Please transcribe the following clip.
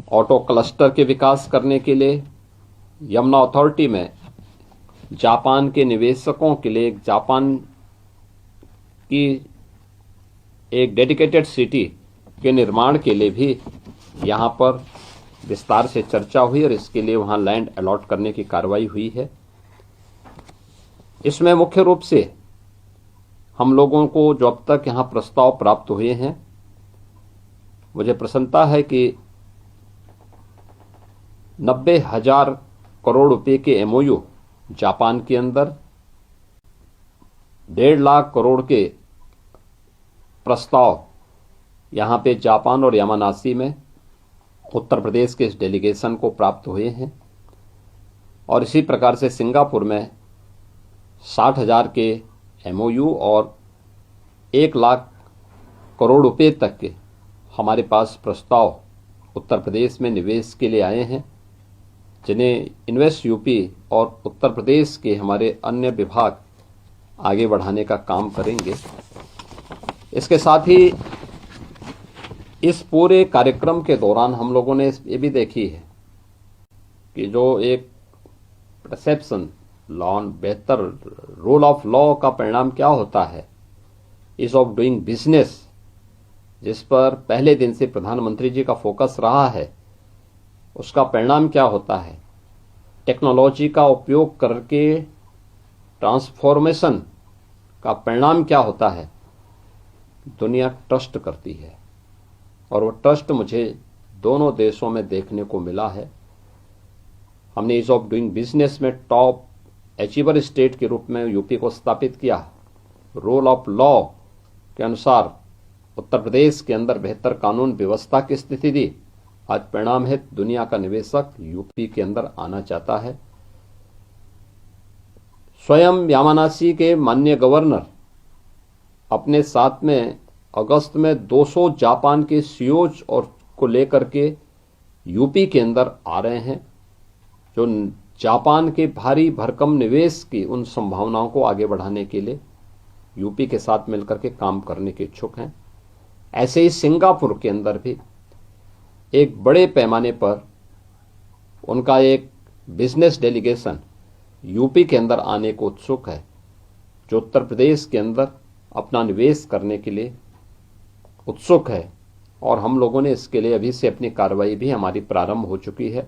Auto cluster के विकास करने के लिए यमुना अथॉरिटी में जापान के निवेशकों के लिए जापान की एक डेडिकेटेड सिटी के निर्माण के लिए भी यहाँ पर विस्तार से चर्चा हुई और इसके लिए वहाँ लैंड अलॉट करने की कार्रवाई हुई है। इसमें मुख्य रूप से हम लोगों को जो अब तक यहाँ प्रस्ताव प्राप्त हुए हैं, मुझे प्रसन्नता है कि 90,000 करोड़ रुपए के एमओयू जापान के अंदर, 1.5 लाख करोड़ के प्रस्ताव यहाँ पे जापान और यामानासी में उत्तर प्रदेश के इस डेलीगेशन को प्राप्त हुए हैं। और इसी प्रकार से सिंगापुर में 60,000 के एमओयू और 1 लाख करोड़ रुपए तक के हमारे पास प्रस्ताव उत्तर प्रदेश में निवेश के लिए आए हैं, जिन्हें इन्वेस्ट यूपी और उत्तर प्रदेश के हमारे अन्य विभाग आगे बढ़ाने का काम करेंगे। इसके साथ ही इस पूरे कार्यक्रम के दौरान हम लोगों ने ये भी देखी है कि जो एक परसेप्शन लॉ, बेहतर रूल ऑफ लॉ का परिणाम क्या होता है, ईज ऑफ डूइंग बिजनेस, जिस पर पहले दिन से प्रधानमंत्री जी का फोकस रहा है, उसका परिणाम क्या होता है। टेक्नोलॉजी का उपयोग करके ट्रांसफॉर्मेशन का परिणाम क्या होता है। दुनिया ट्रस्ट करती है और वो ट्रस्ट मुझे दोनों देशों में देखने को मिला है। हमने ईज ऑफ डूइंग बिजनेस में टॉप अचीवर स्टेट के रूप में यूपी को स्थापित किया। रूल ऑफ लॉ के अनुसार उत्तर प्रदेश के अंदर बेहतर कानून व्यवस्था की स्थिति दी। आज परिणाम है दुनिया का निवेशक यूपी के अंदर आना चाहता है। स्वयं यामानासी के माननीय गवर्नर अपने साथ में अगस्त में 200 जापान के सीईओज और को लेकर के यूपी के अंदर आ रहे हैं, जो जापान के भारी भरकम निवेश की उन संभावनाओं को आगे बढ़ाने के लिए यूपी के साथ मिलकर के काम करने के इच्छुक हैं। ऐसे ही सिंगापुर के अंदर भी एक बड़े पैमाने पर उनका एक बिजनेस डेलीगेशन यूपी के अंदर आने को उत्सुक है, जो उत्तर प्रदेश के अंदर अपना निवेश करने के लिए उत्सुक है। और हम लोगों ने इसके लिए अभी से अपनी कार्रवाई भी हमारी प्रारंभ हो चुकी है।